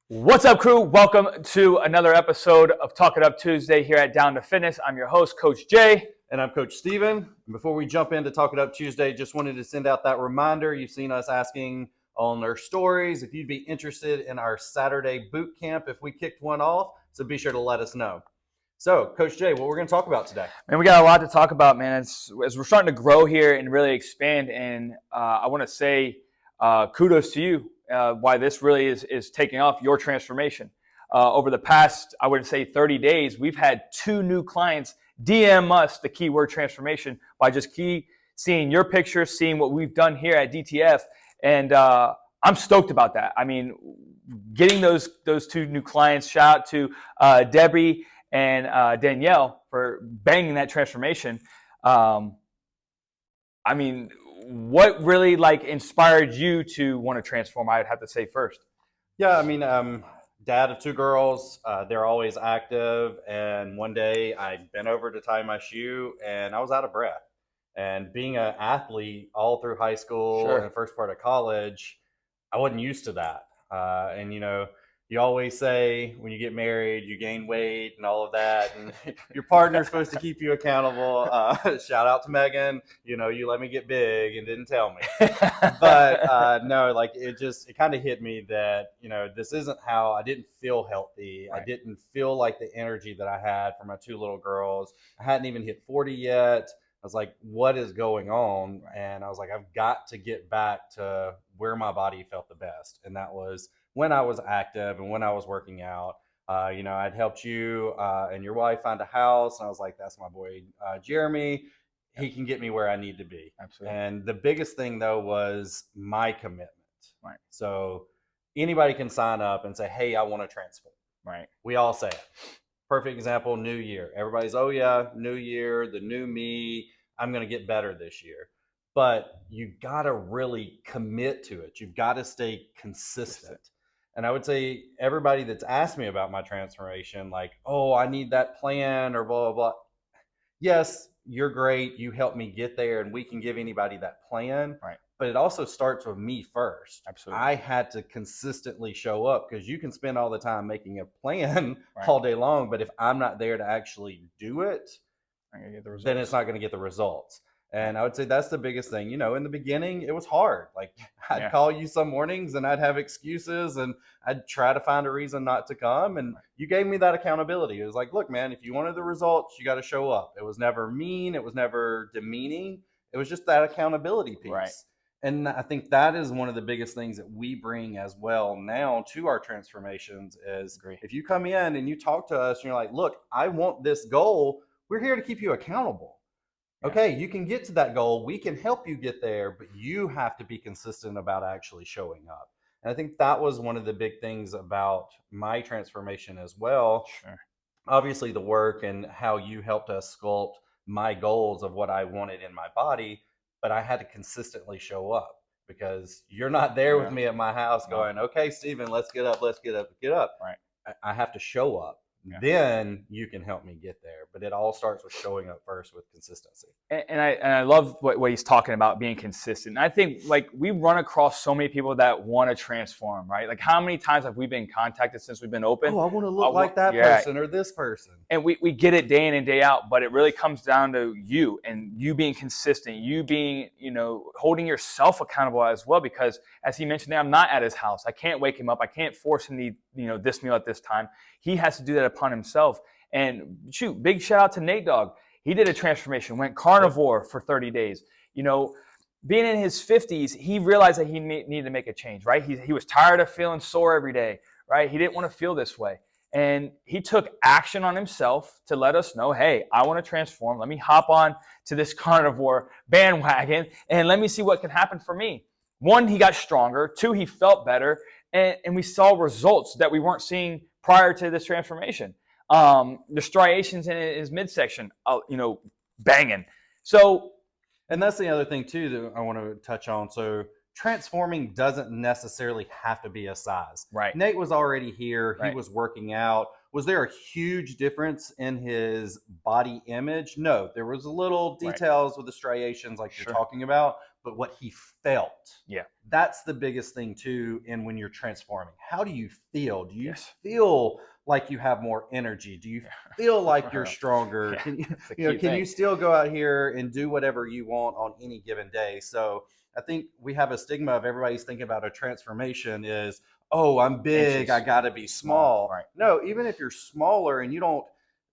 What's up, crew? Welcome to another episode of Talk It Up Tuesday here at Down to Fitness. I'm your host, Coach Jay. And I'm Coach Steven. And before we jump into Talk It Up Tuesday, just wanted to send out that reminder. You've seen us asking on our stories if you'd be interested in our Saturday boot camp if we kicked one off. So be sure to let us know. So, Coach Jay, what we're going to talk about today? Man, we got a lot to talk about, man. As we're starting to grow here and really expand, and I want to say kudos to you why this really is taking off, your transformation. Over the past, I would say 30 days, we've had 2 new clients DM us the keyword transformation by just seeing your pictures, seeing what we've done here at DTF, and I'm stoked about that. I mean, getting those 2 new clients, shout out to Debbie and Danielle for banging that transformation. I mean, what really inspired you to want to transform? I would have to say first. Yeah, I mean, dad of 2 girls. They're always active. And one day I bent over to tie my shoe and I was out of breath. And being an athlete all through high school and the first part of college, I wasn't used to that. And, you know, you always say when you get married, you gain weight and all of that. And your partner's supposed to keep you accountable. Shout out to Megan. You know, you let me get big and didn't tell me. But no, like it kind of hit me that, you know, this isn't how I didn't feel healthy. Right. I didn't feel like the energy that I had for my 2 little girls. I hadn't even hit 40 yet. I was like, what is going on? And I was like, I've got to get back to where my body felt the best. And that was when I was active and when I was working out. You know, I'd helped you and your wife find a house. And I was like, that's my boy, Jeremy. He can get me where I need to be. Absolutely. And the biggest thing, though, was my commitment. Right. So anybody can sign up and say, hey, I want to transform. Right. We all say it. Perfect example, New Year. Everybody's, oh, yeah, New Year, the new me. I'm going to get better this year. But you got to really commit to it. You've got to stay consistent. And I would say everybody that's asked me about my transformation, like, oh, I need that plan or blah, blah, blah. Yes, you're great. You helped me get there and we can give anybody that plan. Right. But it also starts with me first. Absolutely. I had to consistently show up because you can spend all the time making a plan Right. all day long. But if I'm not there to actually do it, then it's not going to get the results. And I would say that's the biggest thing. You know, in the beginning, it was hard. Like I'd call you some mornings and I'd have excuses and I'd try to find a reason not to come. And you gave me that accountability. It was like, look, man, if you wanted the results, you got to show up. It was never mean. It was never demeaning. It was just that accountability piece. Right. And I think that is one of the biggest things that we bring as well now to our transformations is if you come in and you talk to us and you're like, look, I want this goal. We're here to keep you accountable. Okay, you can get to that goal. We can help you get there, but you have to be consistent about actually showing up. And I think that was one of the big things about my transformation as well. Sure. Obviously, the work and how you helped us sculpt my goals of what I wanted in my body, but I had to consistently show up because you're not there with me at my house going, okay, Steven, let's get up, let's get up, get up. Right. I have to show up. Then you can help me get there. But it all starts with showing up first with consistency. And I love what he's talking about, being consistent. And I think like we run across so many people that want to transform, right? Like how many times have we been contacted since we've been open? Oh, I want to look like that person or this person. And we get it day in and day out, but it really comes down to you and you being consistent, you being, you know, holding yourself accountable as well. Because as he mentioned, I'm not at his house. I can't wake him up. I can't force him to eat, you know, this meal at this time. He has to do that upon himself. And shoot, big shout out to Nate Dogg. He did a transformation, went carnivore for 30 days. You know, being in his 50s, he realized that he needed to make a change, right? He was tired of feeling sore every day, right? He didn't want to feel this way. And he took action on himself to let us know, hey, I want to transform. Let me hop on to this carnivore bandwagon and let me see what can happen for me. 1, he got stronger. 2, he felt better. And we saw results that we weren't seeing prior to this transformation. The striations in his midsection, you know, banging. So, and that's the other thing too that I want to touch on. So transforming doesn't necessarily have to be a size. Right. Nate was already here. Right. He was working out. Was there a huge difference in his body image? No, there was little details with the striations like you're talking about, but what he felt. Yeah. That's the biggest thing too. And when you're transforming, how do you feel? Do you Yes. feel like you have more energy? Do you feel like you're stronger? Yeah, Can you, that's the you know, key can thing. you still go out here and do whatever you want on any given day? So I think we have a stigma of everybody's thinking about a transformation is, oh, I'm big, Inches. I got to be small. Right. No, even if you're smaller and you don't,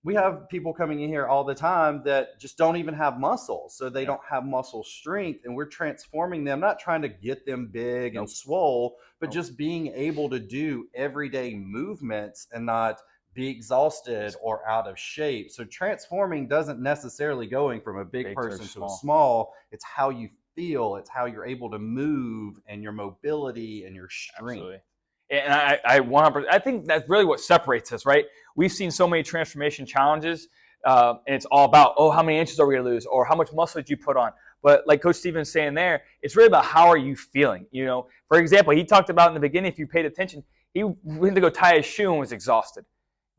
we have people coming in here all the time that just don't even have muscles. So they Yeah. don't have muscle strength, and we're transforming them, not trying to get them big and Nope. swole, but Nope. just being able to do everyday movements and not be exhausted or out of shape. So transforming doesn't necessarily going from a big Big to person to a small. small. It's how you feel, it's how you're able to move and your mobility and your strength. Absolutely. And I 100%, I think that's really what separates us, right? We've seen so many transformation challenges, and it's all about, oh, how many inches are we going to lose, or how much muscle did you put on? But like Coach Steven's saying there, it's really about how are you feeling. You know, for example, he talked about in the beginning, if you paid attention, he went to go tie his shoe and was exhausted.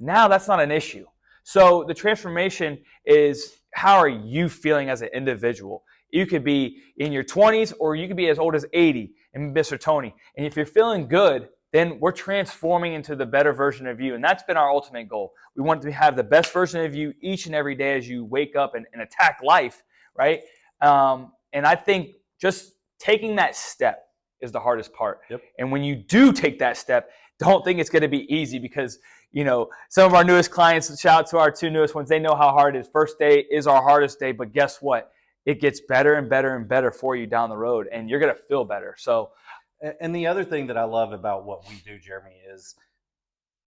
Now that's not an issue. So the transformation is, how are you feeling as an individual? You could be in your 20s, or you could be as old as 80 and Mr. Tony. And if you're feeling good, then we're transforming into the better version of you. And that's been our ultimate goal. We want to have the best version of you each and every day as you wake up and attack life, right? And I think just taking that step is the hardest part. Yep. And when you do take that step, don't think it's going to be easy, because, you know, some of our newest clients, shout out to our 2 newest ones, they know how hard it is. First day is our hardest day, but guess what? It gets better and better and better for you down the road, and you're going to feel better. So, and the other thing that I love about what we do, Jeremy, is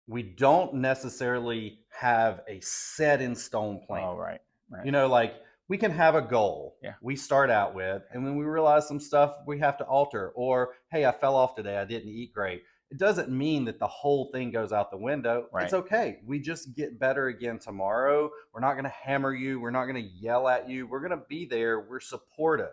we don't necessarily have a set in stone plan. oh, right. You know, like we can have a goal Yeah. we start out with, and when we realize some stuff we have to alter, or hey, I fell off today, I didn't eat great. It doesn't mean that the whole thing goes out the window. Right. It's okay. We just get better again tomorrow. We're not going to hammer you. We're not going to yell at you. We're going to be there. We're supportive.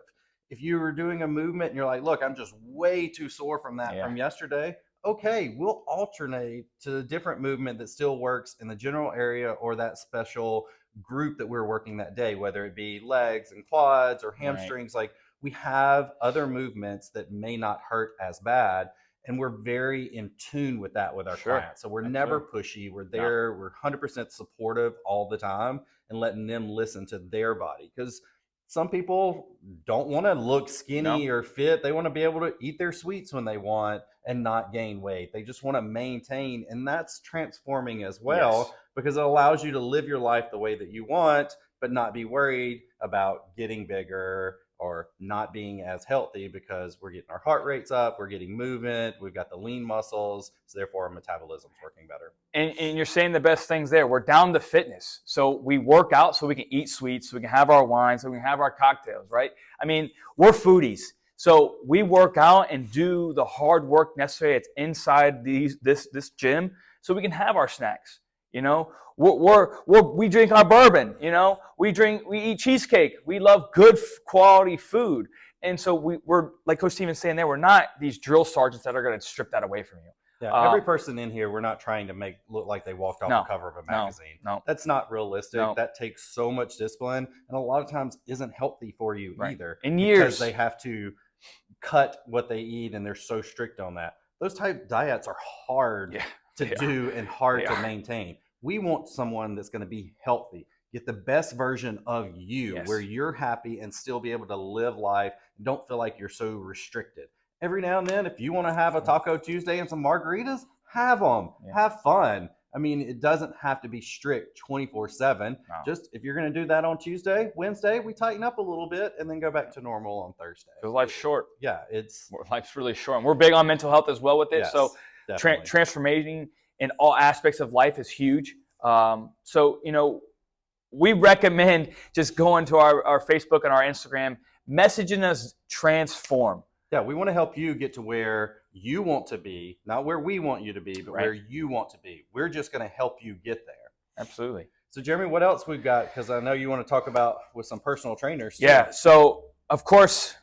If you were doing a movement and you're like, look, I'm just way too sore from that Yeah. from yesterday, okay, we'll alternate to a different movement that still works in the general area or that special group that we're working that day, whether it be legs and quads or hamstrings. Like we have other movements that may not hurt as bad. And we're very in tune with that with our Sure. clients. So we're Absolutely. never pushy. We're there. We're 100% supportive all the time and letting them listen to their body. Because some people don't want to look skinny or fit. They want to be able to eat their sweets when they want and not gain weight. They just want to maintain. And that's transforming as well, Yes. because it allows you to live your life the way that you want, but not be worried about getting bigger or not being as healthy, because we're getting our heart rates up, we're getting movement, we've got the lean muscles, so therefore our metabolism's working better. And you're saying the best things there. We're down to fitness. So we work out so we can eat sweets, so we can have our wine, so we can have our cocktails, right? I mean, we're foodies. So we work out and do the hard work necessary that's inside this gym so we can have our snacks. You know, we drink our bourbon. You know, we eat cheesecake. We love good quality food, and so we're like Coach Steven's saying there. We're not these drill sergeants that are going to strip that away from you. Yeah, every person in here, we're not trying to make look like they walked off the cover of a magazine. No, that's not realistic. No. That takes so much discipline, and a lot of times isn't healthy for you Right. either. In years, because they have to cut what they eat, and they're so strict on that. Those type diets are hard to do and hard to maintain. We want someone that's going to be healthy, get the best version of you, where you're happy and still be able to live life. Don't feel like you're so restricted. Every now and then, if you want to have a Taco Tuesday and some margaritas, have them. Have fun. I mean, it doesn't have to be strict 24/7. No. Just if you're going to do that on Tuesday, Wednesday, we tighten up a little bit and then go back to normal on Thursday. Because life's short. Yeah, life's really short. And we're big on mental health as well with it. Yes, so transforming in all aspects of life is huge. So, you know, we recommend just going to our Facebook and our Instagram, messaging us transform. Yeah, we want to help you get to where you want to be, not where we want you to be, but where you want to be. We're just going to help you get there. Absolutely. So, Jeremy, what else we've got? Because I know you want to talk about with some personal trainers too. Yeah, so, of course,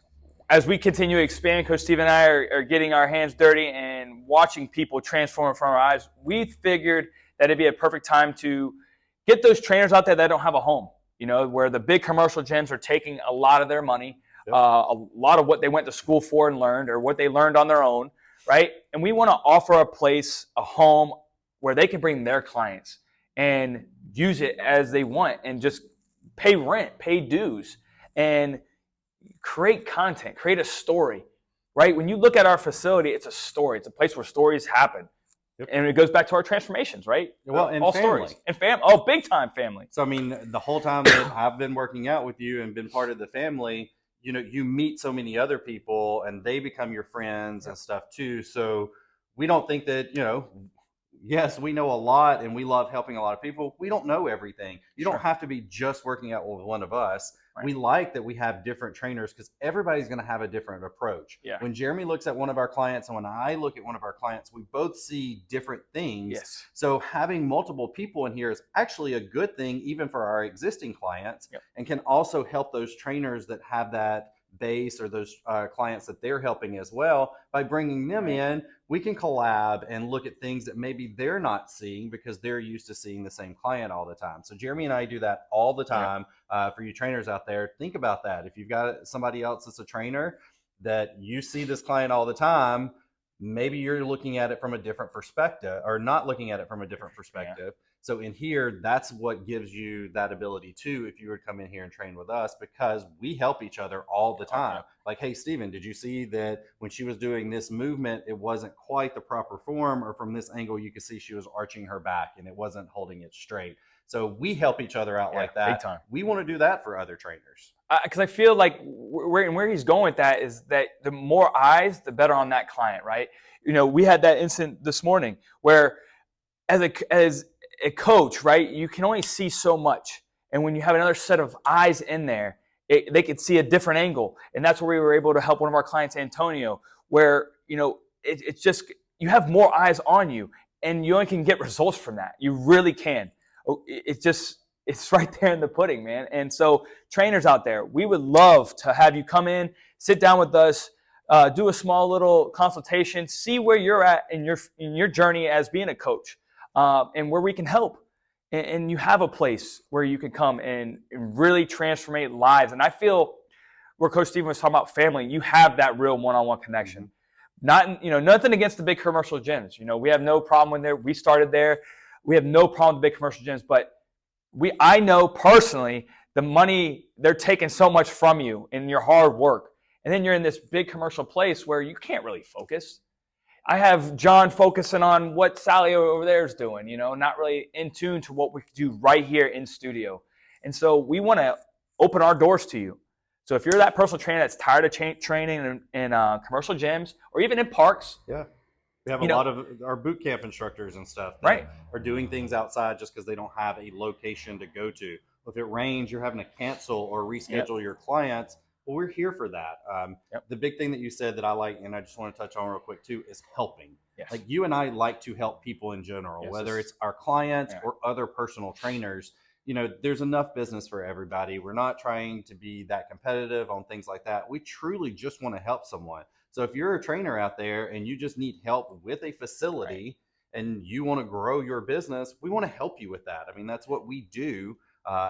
as we continue to expand, Coach Steve and I are getting our hands dirty and watching people transform in front of our eyes. We figured that it'd be a perfect time to get those trainers out there that don't have a home, you know, where the big commercial gyms are taking a lot of their money. Yep. a lot of what they went to school for and learned, or what they learned on their own, right? And we want to offer a place, a home where they can bring their clients and use it as they want, and just pay rent, pay dues, and create content, create a story, right? When you look at our facility, it's a story. It's a place where stories happen. Yep. And it goes back to our transformations, right? Well, and all family. stories. And oh, big time family. So, I mean, the whole time that I've been working out with you and been part of the family, you know, you meet so many other people and they become your friends and stuff too. So we don't think that, you know, yes, we know a lot and we love helping a lot of people. We don't know everything. You Sure. don't have to be just working out with one of us. Right. We like that we have different trainers because everybody's going to have a different approach. Yeah. When Jeremy looks at one of our clients and when I look at one of our clients, we both see different things. Yes. So having multiple people in here is actually a good thing, even for our existing clients, Yep. and can also help those trainers that have that base, or those clients that they're helping as well. By bringing them Right. in, we can collab and look at things that maybe they're not seeing because they're used to seeing the same client all the time. So Jeremy and I do that all the time. For you trainers out there, think about that. If you've got somebody else that's a trainer that you see this client all the time, maybe you're looking at it from a different perspective, or not looking at it from a different perspective. So in here, that's what gives you that ability too, if you would come in here and train with us, because we help each other all the time. Like, hey, Steven, did you see that when she was doing this movement, it wasn't quite the proper form, or from this angle, you could see she was arching her back and it wasn't holding it straight. So we help each other out like that. Big time. We want to do that for other trainers. Because I feel like where he's going with that is that the more eyes, the better on that client, right? You know, we had that incident this morning where as a coach, right, you can only see so much. And when you have another set of eyes in there, they could see a different angle. And that's where we were able to help one of our clients, Antonio, where, you know, it's just, you have more eyes on you and you only can get results from that. You really can. It's right there in the pudding, man. And so trainers out there, we would love to have you come in, sit down with us, do a small little consultation, see where you're at in your journey as being a coach, and where we can help. And you have a place where you can come and really transform lives. And I feel where Coach Steven was talking about family, you have that real one-on-one connection. Not, nothing against the big commercial gyms. We have no problem with there. We started there. We have no problem with big commercial gyms, but I know personally the money, they're taking so much from you in your hard work. And then you're in this big commercial place where you can't really focus. I have John focusing on what Sally over there is doing, not really in tune to what we can do right here in studio. And so we want to open our doors to you. So if you're that personal trainer that's tired of training in commercial gyms or even in parks. Yeah. We have a lot of our boot camp instructors and stuff that are doing things outside just because they don't have a location to go to. If it rains, you're having to cancel or reschedule your clients. Well, we're here for that. The big thing that you said that I like, and I just want to touch on real quick too, is helping. Yes. Like you and I like to help people in general, whether it's our clients or other personal trainers. There's enough business for everybody. We're not trying to be that competitive on things like that. We truly just want to help someone. So if you're a trainer out there and you just need help with a facility and you want to grow your business, we want to help you with that. I mean, that's what we do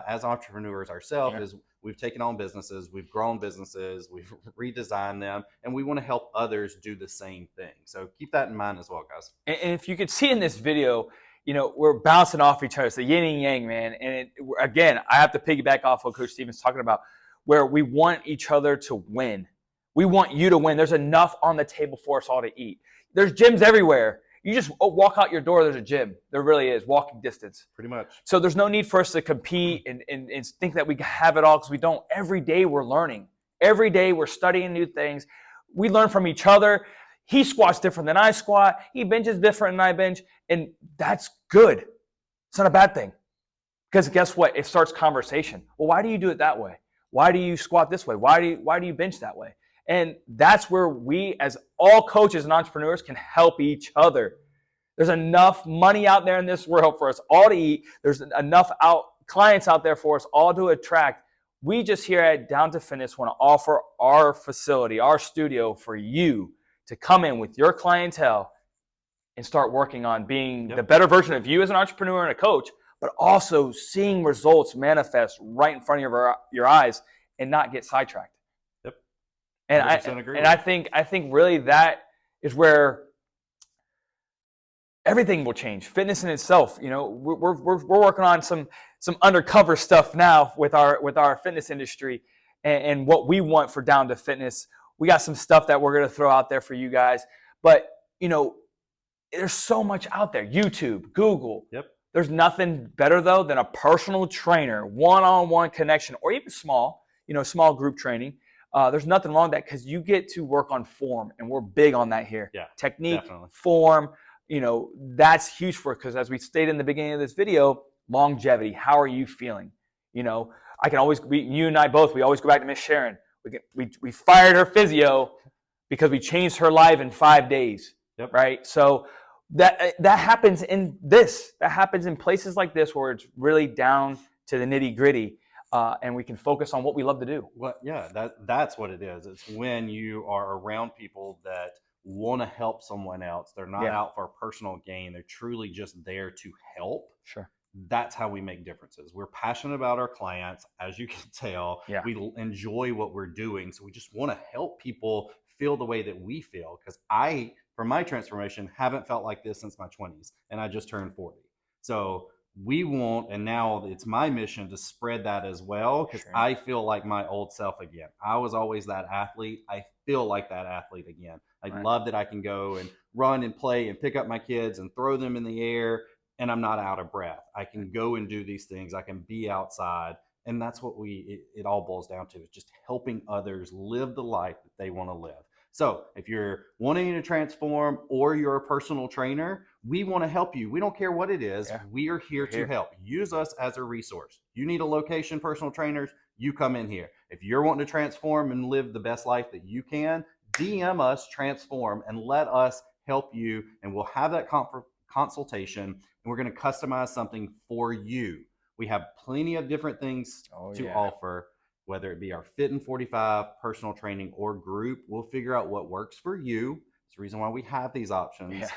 as entrepreneurs ourselves is we've taken on businesses, we've grown businesses, we've redesigned them, and we want to help others do the same thing. So keep that in mind as well, guys. And if you could see in this video, we're bouncing off each other. It's the yin and yang, man. And again, I have to piggyback off what Coach Steven's talking about, where we want each other to win. We want you to win. There's enough on the table for us all to eat. There's gyms everywhere. You just walk out your door, there's a gym. There really is, walking distance. Pretty much. So there's no need for us to compete and think that we have it all, because we don't. Every day we're learning. Every day we're studying new things. We learn from each other. He squats different than I squat. He benches different than I bench. And that's good. It's not a bad thing. Because guess what? It starts conversation. Well, why do you do it that way? Why do you squat this way? Why do you bench that way? And that's where we, as all coaches and entrepreneurs, can help each other. There's enough money out there in this world for us all to eat. There's enough clients out there for us all to attract. We just here at Down to Fitness want to offer our facility, our studio for you to come in with your clientele and start working on being the better version of you as an entrepreneur and a coach, but also seeing results manifest right in front of your eyes and not get sidetracked. Yep. And 100% agree and I think really that is where everything will change. Fitness in itself, you know, we're working on some undercover stuff now with our fitness industry and what we want for Down to Fitness. We got some stuff that we're going to throw out there for you guys. But, you know, there's so much out there. YouTube, Google. Yep. There's nothing better though than a personal trainer, one-on-one connection, or even small group training. There's nothing wrong with that because you get to work on form, and we're big on that here. Yeah, technique, definitely. form, you know, that's huge for it because as we stated in the beginning of this video, longevity. How are you feeling? You know, I can always, you and I both, we always go back to Miss Sharon. We fired her physio because we changed her life in 5 days. Yep. Right. So that happens in this. That happens in places like this where it's really down to the nitty gritty. And we can focus on what we love to do. Well, yeah, that's what it is. It's when you are around people that want to help someone else. They're not out for personal gain. They're truly just there to help. Sure. That's how we make differences. We're passionate about our clients, as you can tell. Yeah. We enjoy what we're doing. So we just want to help people feel the way that we feel. Because I, from my transformation, haven't felt like this since my 20s, and I just turned 40. So we want, and now it's my mission to spread that as well, because Sure. I feel like my old self again. I was always that athlete. I feel like that athlete again. I love that I can go and run and play and pick up my kids and throw them in the air, and I'm not out of breath. I can go and do these things. I can be outside. And that's what it all boils down to, is just helping others live the life that they want to live. So if you're wanting to transform or you're a personal trainer, we want to help you. We don't care what it is. Yeah. We are here to help. Use us as a resource. You need a location, personal trainers, you come in here. If you're wanting to transform and live the best life that you can, DM us, transform, and let us help you. And we'll have that consultation, and we're going to customize something for you. We have plenty of different things to offer. Whether it be our Fit in 45, personal training, or group, we'll figure out what works for you. It's the reason why we have these options,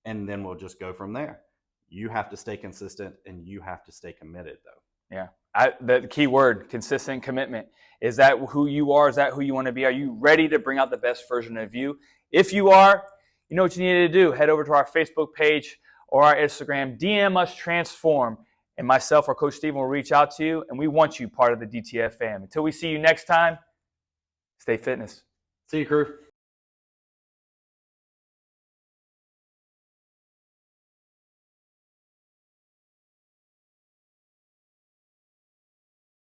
and then we'll just go from there. You have to stay consistent, and you have to stay committed, though. Yeah. The key word, consistent commitment. Is that who you are? Is that who you want to be? Are you ready to bring out the best version of you? If you are, you know what you need to do. Head over to our Facebook page or our Instagram. DM us, transform. And myself or Coach Steven will reach out to you, and we want you part of the DTF fam. Until we see you next time, stay fitness. See you, crew.